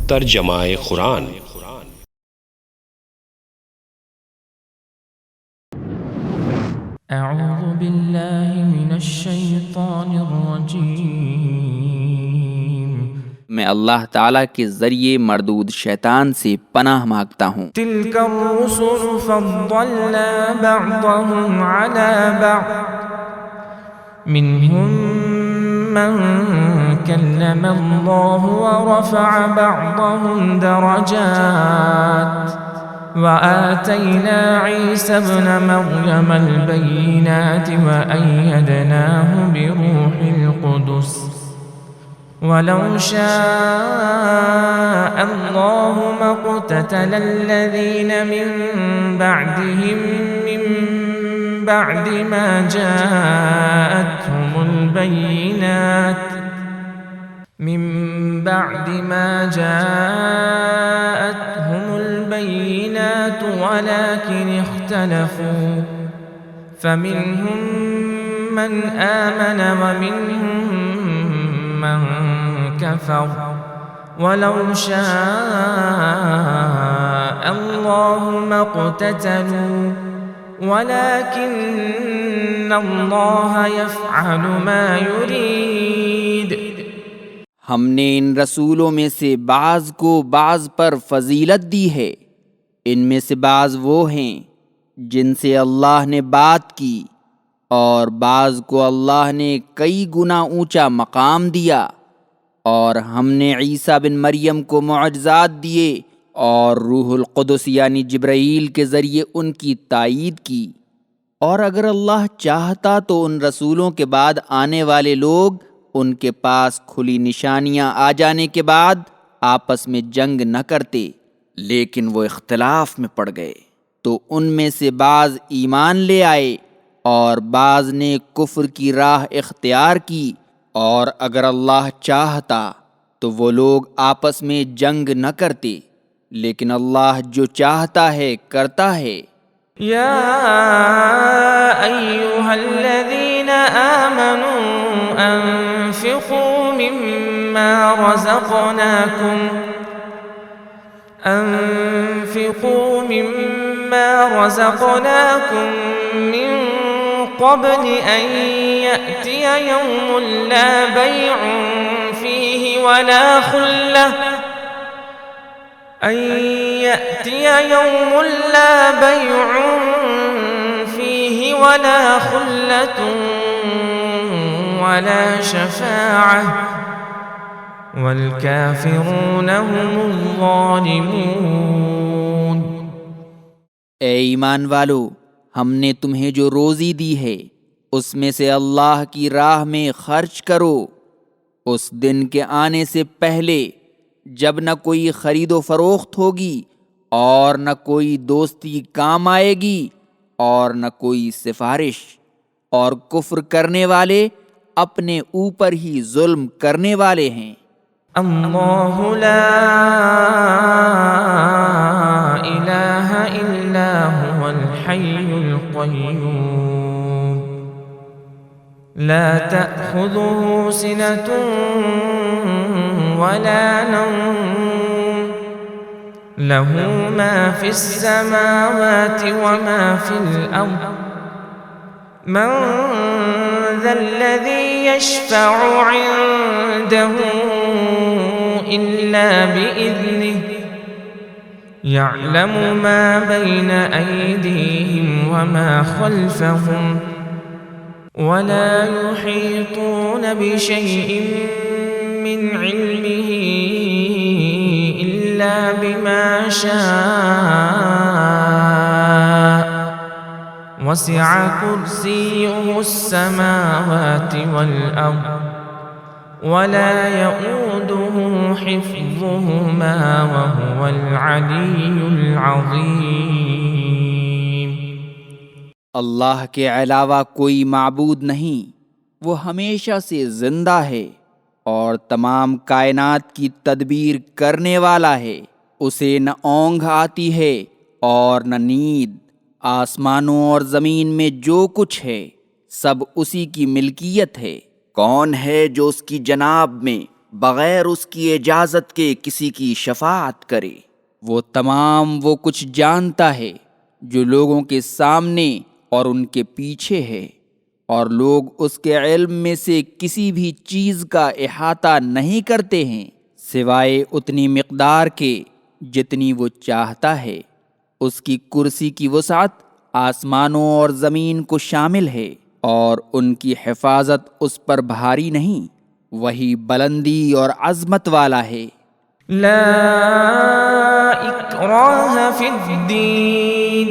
तर्जमाए कुरान। अऊज़ु बिल्लाहि मिनश शैतानिर रजीम। मैं अल्लाह ताला के ज़रिए मरदूद शैतान से पनाह मांगता हूँ। तिल्कर रुसुलु फद्दलना बअदहुम अला बअद मिनहुम मन कल्लम अल्लाह व रफ़अ बअदहुम दरजात व आतैना ईसा इब्न मर्यम अल बय्यिनात व अय्यदनाहु बिरूहिल कुदुस वलौ शाअ अल्लाहु मक़्ततल अल्लज़ीन मिन बअदिहिम मिन बअदि मा जाअतहुमुल बय्यिनात वलाकिन इख्तलफू फमिनहुम मन आमन व मिनहुम मन कफर वलौ शाअ अल्लाहु मक़्ततलू वलाकिन्न अल्लाह यफ़अलु मा युरीद। हमने इन रसूलों में से बाज़ को बाज़ पर फजीलत दी है। इनमें से बाज़ वो हैं जिनसे अल्लाह ने बात की, और बाज़ को अल्लाह ने कई गुना ऊंचा मकाम दिया। और हमने ईसा बिन मरियम को मुअज्ज़ात दिए और रूहुल कुदस यानी जिब्राईल के ज़रिए उनकी तायीद की। और अगर अल्लाह चाहता तो उन रसूलों के बाद आने वाले लोग उनके पास खुली निशानियां आ जाने के बाद आपस में जंग न करते, लेकिन वो इख्तिलाफ में पड़ गए। तो उनमें से बाज़ ईमान ले आए और बाज़ ने कुफ्र की राह इख्तियार की। और अगर अल्लाह चाहता तो वो लोग आपस में जंग न करते, लेकिन अल्लाह जो चाहता है करता है। या अय्युहल्लज़ीना आमनू अनफ़िक़ू मिम्मा रज़क़नाकुम मिन क़ब्ल अन यअतिय यौमुन ला बैउन फ़ीहि वला ख़ुल्लह वला शफ़ाअह वल काफ़िरून हुमुज़ ज़ालिमून। ए ईमान वालो, हमने तुम्हें जो रोज़ी दी है उसमें से अल्लाह की राह में खर्च करो, उस दिन के आने से पहले जब न कोई खरीदो फरोख्त होगी और न कोई दोस्ती काम आएगी और न कोई सिफारिश। और कुफ्र करने वाले अपने ऊपर ही जुल्म करने वाले हैं। अल्लाहु ला इलाहा इल्ला हुवल हय्युल क़य्यूम ला तअख़ुज़ुहु सिनतुन वला नौम लहू मा फ़िस समावाति व मा फ़िल अर्ज़ मन ज़ल्लज़ी यशफ़अु इन्दहु इल्ला बिइज़्निहि यअलमु मा बैन अयदीहिम व मा ख़ल्फ़हुम वला युहीतून बिशैइन मिन इल्मिही इल्ला बिमा शाअ वसिअ कुर्सियुहु अस्समावाति वल अर्ज़ वला यऊदुहु हिफ्ज़ुहुमा वहुवल अलियुल अज़ीम। अल्लाह के अलावा कोई माबूद नहीं, वो हमेशा से जिंदा है और तमाम कायनात की तदबीर करने वाला है। उसे न ओंघ आती है और न नींद। आसमानों और ज़मीन में जो कुछ है सब उसी की मिल्कियत है। कौन है जो उसकी जनाब में बगैर उसकी इजाज़त के किसी की शफाअत करे। वो तमाम वो कुछ जानता है जो लोगों के सामने और उनके पीछे है, और लोग उसके इल्म में से किसी भी चीज़ का इहाता नहीं करते हैं सिवाय उतनी मिक़दार के जितनी वो चाहता है। उसकी कुर्सी की वसाअत आसमानों और ज़मीन को शामिल है, और उनकी हिफाजत उस पर भारी नहीं। वही बुलंदी और अज़मत वाला है। ला इक्राह फिद्दीन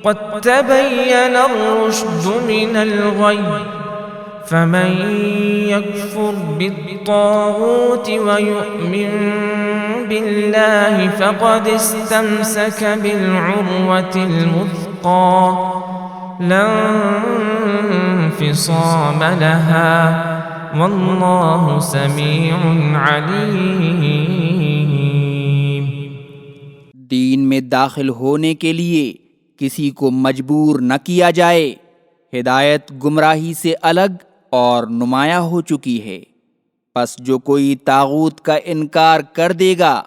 क़द तबय्यन अर्रुश्द मिनल गय फमन यकफुर बित्ताग़ूत व यु'मिन बिल्लाहि फ़क़द इस्तमसक बिलउर्वतिल वुथक़ा ला इंफ़िसाम लहा वल्लाहु समीउन अलीम। दीन में दाखिल होने के लिए किसी को मजबूर न किया जाए। हिदायत गुमराही से अलग और नुमाया हो चुकी है। बस जो कोई तागूत का इनकार कर देगा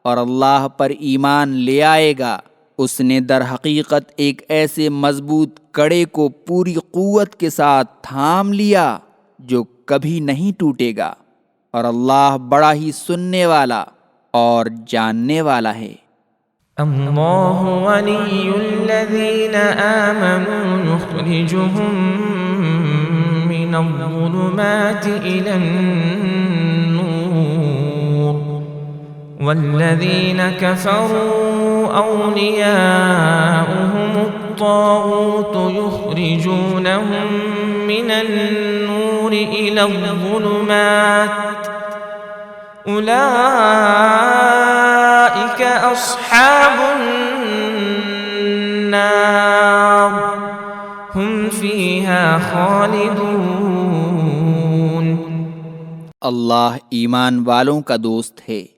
और अल्लाह पर ईमान ले आएगा, उसने दर हकीकत एक ऐसे मजबूत कड़े को पूरी क़ुव्वत के साथ थाम लिया जो कभी नहीं टूटेगा, और अल्लाह बड़ा ही सुनने वाला और जानने वाला है। अल्लाहु वलियुल्लज़ीना आमनू युख़रिजुहुम मिनज़्ज़ुलुमाति इलन्नूर वल्लज़ीना कफ़रू औलियाउहुमुत्ताग़ूत युख़रिजूनहुम मिनन्नूर इलज़्ज़ुलुमात उलाइक अस्हाबुन्नार हुम फ़ीहा ख़ालिदून। अल्लाह ईमान वालों का दोस्त है।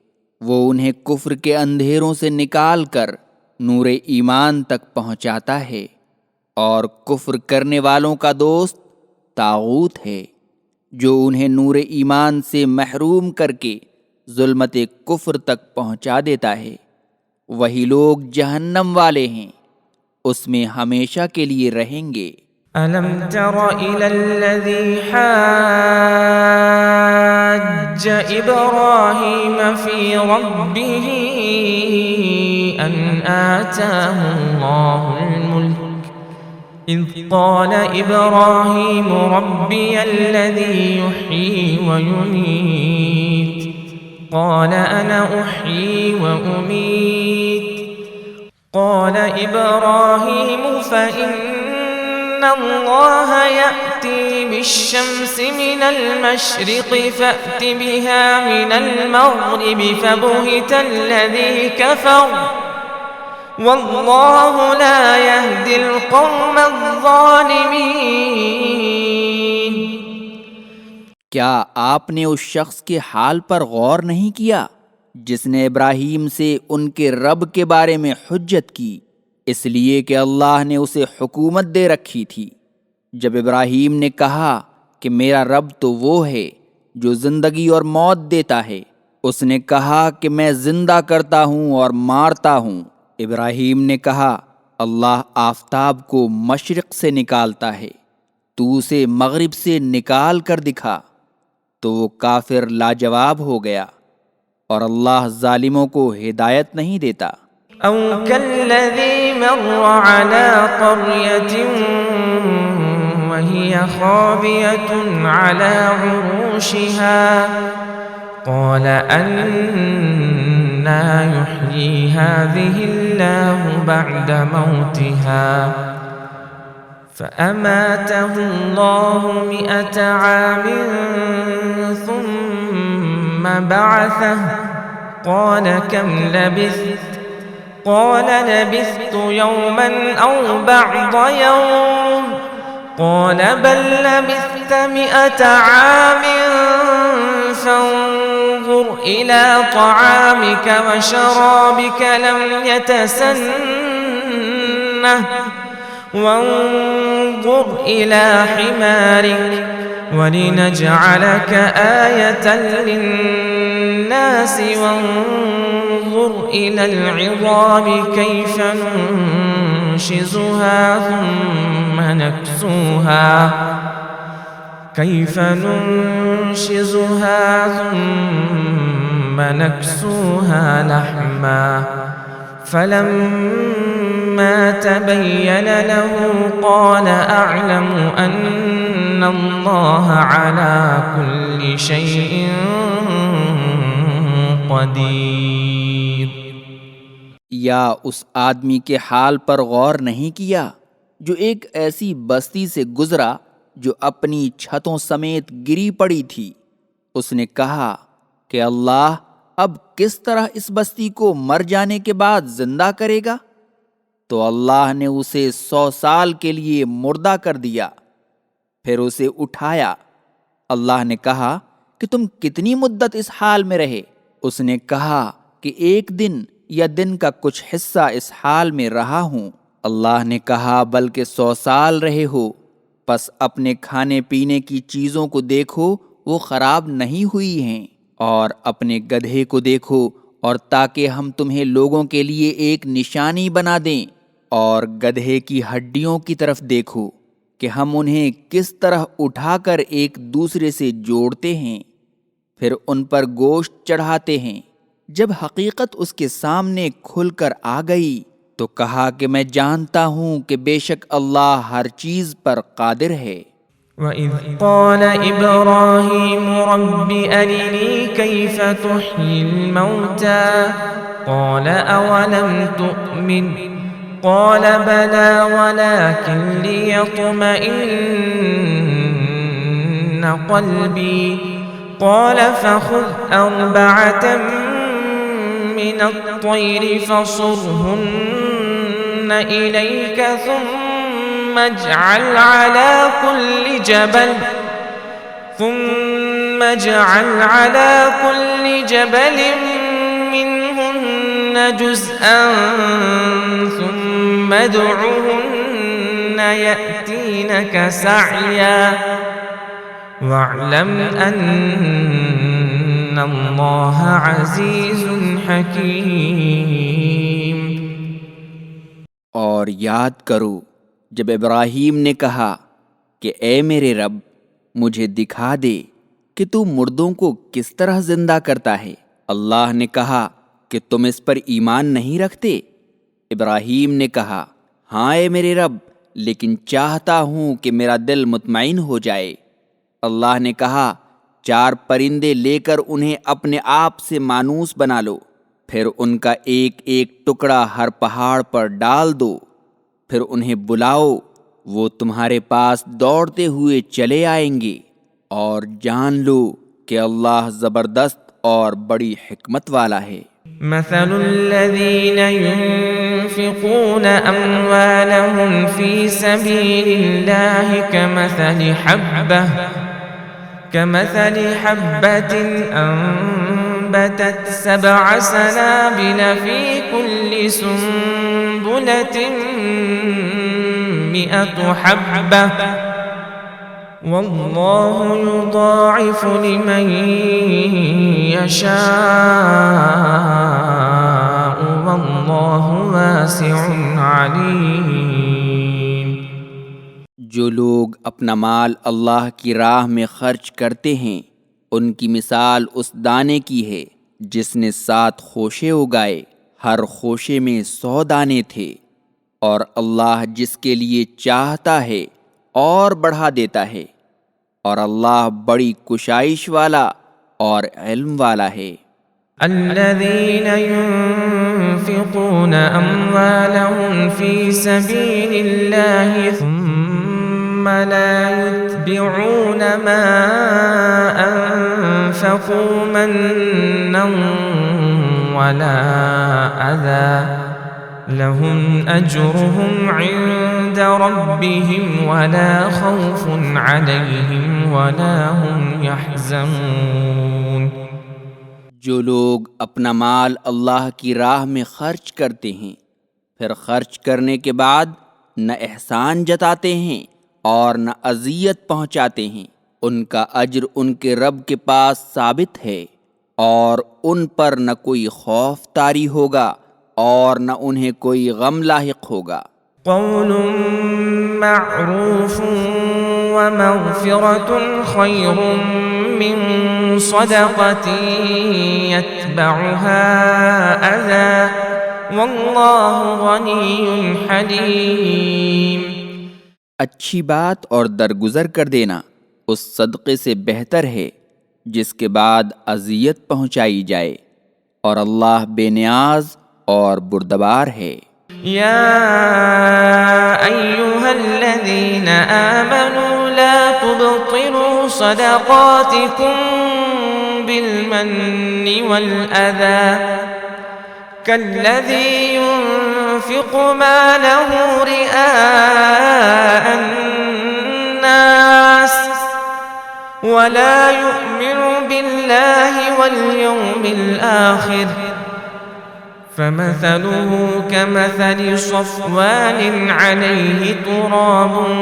वो उन्हें कुफ्र के अंधेरों से निकाल कर नूरे ईमान तक पहुँचाता है, और कुफ्र करने वालों का दोस्त तागूत है जो उन्हें नूरे ईमान से महरूम करके ज़ुल्मत कुफ्र तक पहुँचा देता है। वही लोग जहन्नम वाले हैं, उसमें हमेशा के लिए रहेंगे। अलम तर इलल्लज़ी हाज्ज इब्राहीम फ़ी रब्बिही अन आताहुल्लाहुल मुल्क इज़ क़ाल इब्राहीम रब्बियल्लज़ी युह्यी व युमीत क़ाल अना उह्यी व उमीत क़ाल इब्राहीम फ़इन्नल्लाह यअती बिश्शम्सि मिनल मशरिक़ि फ़अति बिहा मिनल मग़रिबि फ़बुहितल्लज़ी कफ़र वल्लाहु ला यहदिल क़ौमज़्ज़ालिमीन। क्या आपने उस शख्स के हाल पर गौर नहीं किया जिसने इब्राहीम से उनके रब के बारे में हुज्जत की, इसलिए कि अल्लाह ने उसे हुकूमत दे रखी थी। जब इब्राहीम ने कहा कि मेरा रब तो वो है जो ज़िंदगी और मौत देता है, उसने कहा कि मैं ज़िंदा करता हूँ और मारता हूँ। इब्राहीम ने कहा, अल्लाह आफ़ताब को मशरिक़ से निकालता है, तू उसे मग़रिब से निकाल कर दिखा। तो वो काफिर लाजवाब हो गया, और अल्लाह ज़ालिमों को हिदायत नहीं देता। औ कल्लज़ी मर्र अला क़र्यतिन वहिय ख़ावियतुन अला उरूशिहा क़ाल अन्ना युह्यी हाज़िहिल्लाहु बअद मौतिहा फ़अमातहु अल्लाहु मिअत आमिन ثم بعثه قال كم لبثت قال لبثت يوما أو بعض يوم قال بل لبثت 100 عام فانظر إلى طعامك وشرابك لم يتسنه وانظر إلى حمارك ولنجعلك آية للناس وانظر إلى العظام كيف ننشزها ثم نكسوها لحما فلما تبين له قال أعلم أن الله على كل شيء قدير। या उस आदमी के हाल पर गौर नहीं किया जो एक ऐसी बस्ती से गुजरा जो अपनी छतों समेत गिरी पड़ी थी। उसने कहा कि अल्लाह अब किस तरह इस बस्ती को मर जाने के बाद जिंदा करेगा। तो अल्लाह ने उसे 100 साल के लिए मुर्दा कर दिया, फिर उसे उठाया। अल्लाह ने कहा कि तुम कितनी मुद्दत इस हाल में रहे। उसने कहा कि 1 दिन या दिन का कुछ हिस्सा इस हाल में रहा हूँ। अल्लाह ने कहा बल्कि 100 साल रहे हो। बस अपने खाने पीने की चीज़ों को देखो, वो खराब नहीं हुई हैं, और अपने गधे को देखो, और ताकि हम तुम्हें लोगों के लिए एक निशानी बना दें। और गधे की हड्डियों की तरफ देखो कि हम उन्हें किस तरह उठाकर एक दूसरे से जोड़ते हैं, फिर उन पर गोश्त चढ़ाते हैं। जब हकीकत उसके सामने खुलकर आ गई तो कहा कि मैं जानता हूँ कि बेशक अल्लाह हर चीज़ पर कादिर है। وإذ قال إبراهيم رب أرني كيف تحيي الموتى قال أولم تؤمن قال بلى ولكن ليطمئن قلبي قال فخذ 4 من الطير فصرهن إليك ثم اجعل على كل جبل منهن جزءا ثم ادعهن يأتينك سعيا واعلم أن الله عزيز حكيم। और याद करो जब इब्राहीम ने कहा कि ए मेरे रब, मुझे दिखा दे कि तू मुर्दों को किस तरह जिंदा करता है। अल्लाह ने कहा कि तुम इस पर ईमान नहीं रखते। इब्राहीम ने कहा, हाँ ए मेरे रब, लेकिन चाहता हूँ कि मेरा दिल मुतमईन हो जाए। अल्लाह ने कहा, 4 परिंदे लेकर उन्हें अपने आप से मानूस बना लो, फिर उनका एक एक टुकड़ा हर पहाड़ पर डाल दो, फिर उन्हें बुलाओ, वो तुम्हारे पास दौड़ते हुए चले आएंगे। और जान लो कि अल्लाह ज़बरदस्त और बड़ी हिकमत वाला है। مثل الذين ينفقون أموالهم في سبيل الله كمثل حبة أنبتت 7 سنابل في كل سنبلة 100 حبة والله يضاعف لمن يشاء والله واسع عليم। जो लोग अपना माल अल्लाह की राह में खर्च करते हैं, उनकी मिसाल उस दाने की है जिसने 7 खोशे उगाए, हर खोशे में 100 दाने थे, और अल्लाह जिसके लिए चाहता है और बढ़ा देता है, और अल्लाह बड़ी कुशाइश वाला और इल्म वाला है। الذين ينفقون أموالهم في سبيل الله ثم لا يتبعون ما أنفقوا منا ولا أذى لهم أجرهم عند ربهم ولا خوف عليهم ولا هم يحزنون। जो लोग अपना माल अल्लाह की राह में खर्च करते हैं, फिर खर्च करने के बाद न एहसान जताते हैं और न अज़ियत पहुँचाते हैं, उनका अज्र उनके रब के पास साबित है और उन पर न कोई खौफ तारी होगा और न उन्हें कोई गम लाहिक होगा। क़ौलुम मअरूफ़ुन व मग़फ़िरतुन ख़ैरुम मिन सदक़तिन यत्बअुहा अज़ा वल्लाहु गनिय्युन हलीम। अच्छी बात और दरगुजर कर देना उस सदक़े से बेहतर है जिसके बाद अज़ियत पहुँचाई जाए, और अल्लाह बेनियाज और बुरदबार है। या अय्युहल्लज़ीना आमनू ला तुब्तिलू सदक़ातिकुम बिलमन्नि वल अज़ा कल्लज़ी युनफ़िक़ु मालहु रिआअन नास वला युमिनु बिल्लाहि वल यौमिल आखिर फमसलुहु कमसलि सफ़वानिन अलैहि तुराबुन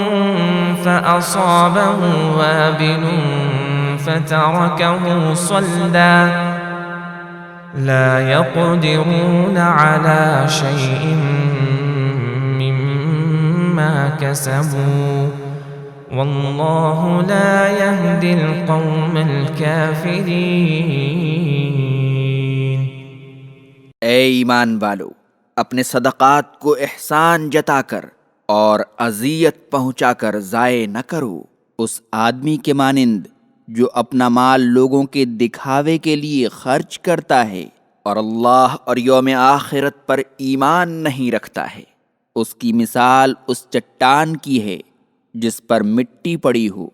फ़असाबहु वाबिलुन फ़तरकहु सल्दा ला यक़दिरून अला शैइन मिम्मा कसबू वल्लाहु ला यहदिल क़ौमल काफ़िरीन। ए ईमान वालो, अपने सदक़ात को एहसान जताकर और अज़ियत पहुँचाकर ज़ाये न करो उस आदमी के मानिंद जो अपना माल लोगों के दिखावे के लिए खर्च करता है और अल्लाह और यौम आखिरत पर ईमान नहीं रखता है। उसकी मिसाल उस चट्टान की है जिस पर मिट्टी पड़ी हो,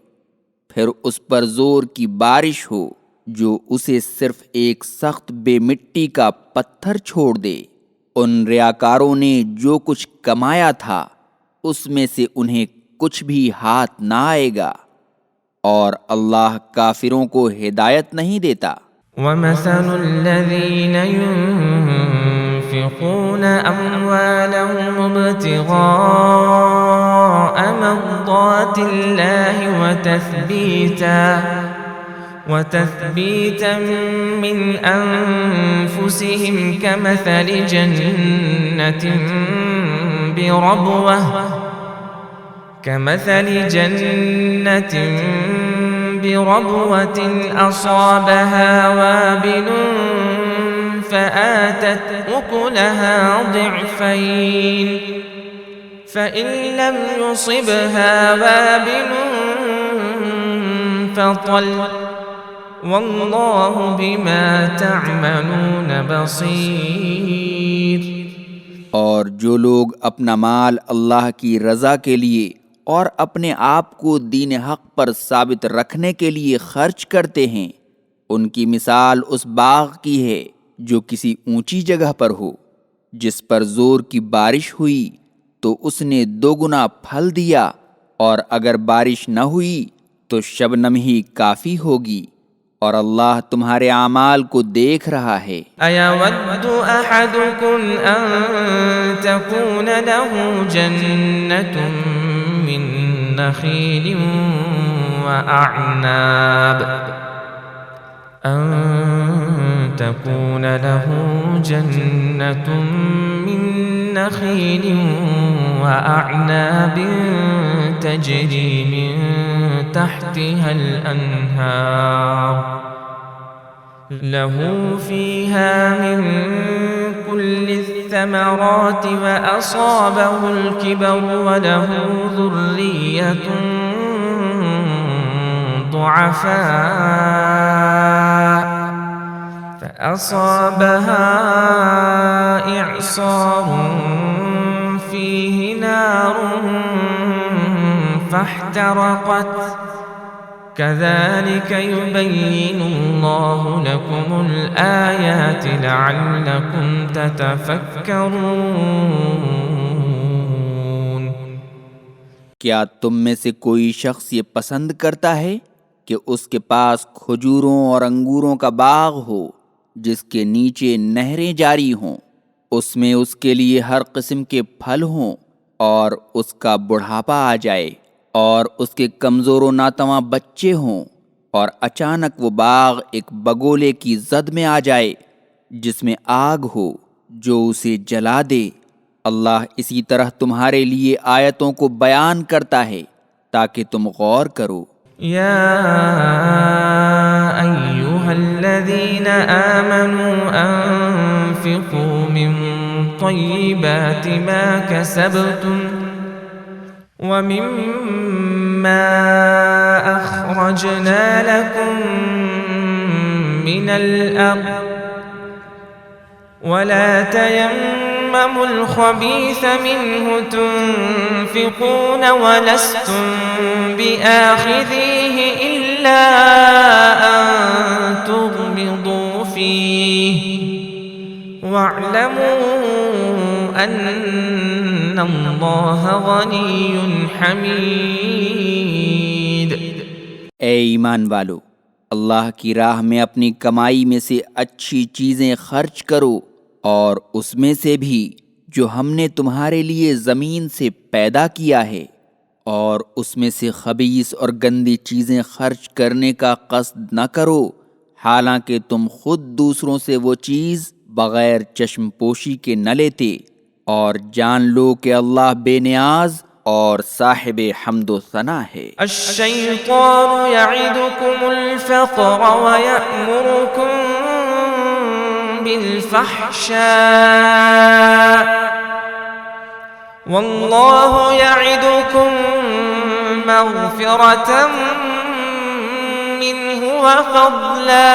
फिर उस पर ज़ोर की बारिश हो जो उसे सिर्फ एक सख्त बेमिट्टी का पत्थर छोड़ दे। उन रियाकारों ने जो कुछ कमाया था उसमें से उन्हें कुछ भी हाथ ना आएगा, और अल्लाह काफिरों को हिदायत नहीं देता। वमसलुल्लज़ीन युनफ़िक़ून अम्वालहुम इब्तिग़ाअ मर्ज़ातिल्लाहि वतثبीतन मिन अनफुसिहिम कमसलि जन्नतिन بربوة أصابها وابل فآتت أكلها ضعفين فإن لم يصبها وابل فطل والله بما تعملون बसीर। और जो लोग अपना माल अल्लाह की रज़ा के लिए और अपने आप को दीन हक़ पर साबित रखने के लिए खर्च करते हैं, उनकी मिसाल उस बाग की है जो किसी ऊंची जगह पर हो, जिस पर ज़ोर की बारिश हुई तो उसने दोगुना फल दिया, और अगर बारिश न हुई तो शबनम ही काफ़ी होगी, और अल्लाह तुम्हारे आमाल को देख रहा है। अयवद्दु अहदुकुम अन तकून लहू जन्नतुन मिन नखीलिन व अअनाब अन तकून लहू जन्नतुन मिन नखीलिन व अअनाब तजरी मिन तहतिहल अन्हार लहू फ़ीहा मिन कुल्लि الثمرات وأصابه الكبر وله ذرية ضعفاء فأصابها إعصار فيه نار فاحترقت كذلك يبين الله لكم الآيات لعلكم تتفكرون। क्या तुम में से कोई शख्स ये पसंद करता है कि उसके पास खजूरों और अंगूरों का बाग हो जिसके नीचे नहरें जारी हों, उसमें उसके लिए हर किस्म के फल हों, और उसका बुढ़ापा आ जाए और उसके कमज़ोर नातवां बच्चे हों और अचानक वो बाग एक बगोले की जद में आ जाए जिसमें आग हो जो उसे जला दे। अल्लाह इसी तरह तुम्हारे लिए आयतों को बयान करता है ताकि तुम गौर करो। या अय्युहल्लज़ीन आमनू अन्फ़िक़ू मिन तय्यिबाति मा कसबतुम व मिम्मा अख़रजना लकुम मिनल अर्ज़ वला तयम्ममुल ख़बीथ मिन्हु तुन्फ़िक़ून वलस्तुम बिआख़िज़ीहि इल्ला अन तुग़मिदू फ़ीहि वअलमू अन्नल्लाह गनिय्युन हमीद। ए ईमान वालो, अल्लाह की राह में अपनी कमाई में से अच्छी चीज़ें खर्च करो और उसमें से भी जो हमने तुम्हारे लिए ज़मीन से पैदा किया है, और उसमें से खबीस और गंदी चीज़ें खर्च करने का कस्द न करो, हालांकि तुम खुद दूसरों से वो चीज़ बग़ैर चश्मपोशी के न लेते, और जान लो कि अल्लाह बेनियाज और साहिबे हम्दो सना है। अश्शैतानु यइदुकुमुल फ़क़्र व यअमुरुकुम बिल फ़हशा वल्लाहु यइदुकुम मग़फ़िरतम मिन्हु व फ़ज़ला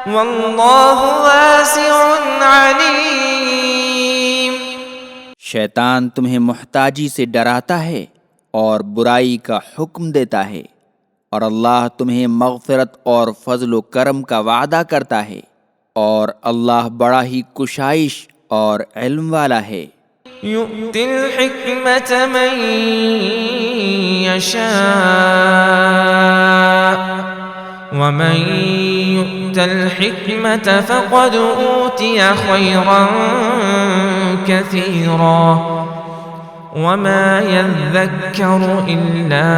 वल्लाहु वासिउन अलीम। शैतान तुम्हें मुहताजी से डराता है और बुराई का हुक्म देता है, और अल्लाह तुम्हें मग़फ़िरत और फ़ज़्ल व करम का वादा करता है, और अल्लाह बड़ा ही कुशाइश और इल्म वाला है। यु'तिल हिकमत मन यशा व मन यु'तल हिकमत फ़क़द ऊतिय खैरन कसीरा व मा यज़्ज़क्करु इल्ला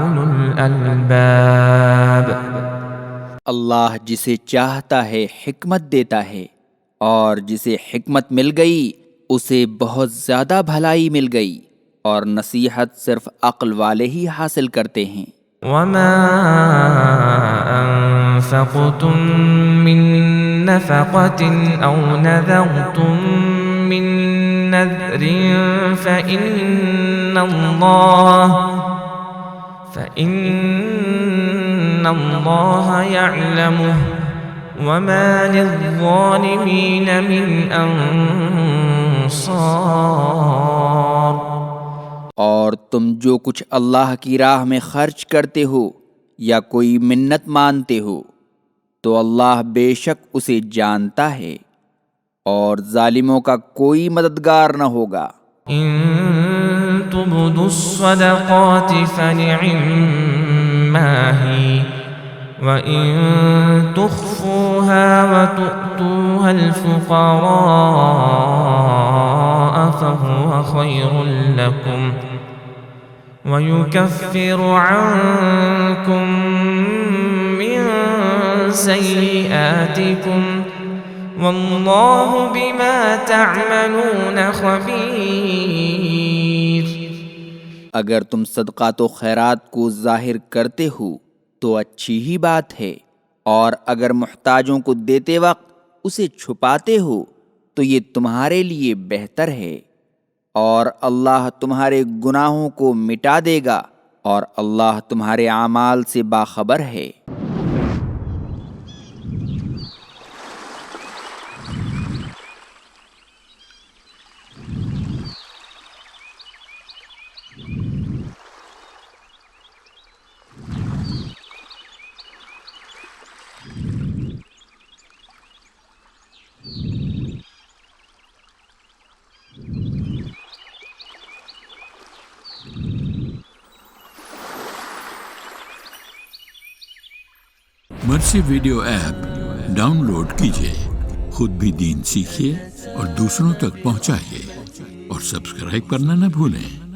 उलुल अलबाब। अल्लाह जिसे चाहता है हिकमत देता है, और जिसे हिकमत मिल गई उसे बहुत ज़्यादा भलाई मिल गई, और नसीहत सिर्फ अक्ल वाले ही हासिल करते हैं। वमा अनफ़क़्तुम मिन नफ़क़तिन औ नज़रतुम मिन नज़रिन फ़इन्नल्लाह यअलमुहु वमा लिज़्ज़ालिमीन मिन अंसार। और तुम जो कुछ अल्लाह की राह में खर्च करते हो या कोई मिन्नत मानते हो, तो अल्लाह बेशक उसे जानता है, और जालिमों का कोई मददगार न होगा। इन तुब्दुस्सदक़ाति फ़निअम्मा ही व इन तुख़्फ़ूहा व तु'तूहल फ़ुक़राअ फ़हुव ख़ैरुल लकुम व युकफ़्फ़िरु अन्कुम मिन सय्यिआतिकुम वल्लाहु बिमा तअमलून ख़बीर। अगर तुम सदक़ात व खैरात को ज़ाहिर करते हो तो अच्छी ही बात है, और अगर मुहताजों को देते वक्त उसे छुपाते हो तो ये तुम्हारे लिए बेहतर है, और अल्लाह तुम्हारे गुनाहों को मिटा देगा, और अल्लाह तुम्हारे आमाल से बाखबर है। मर्सी वीडियो ऐप डाउनलोड कीजिए, खुद भी दीन सीखिए और दूसरों तक पहुंचाइए, और सब्सक्राइब करना न भूलें।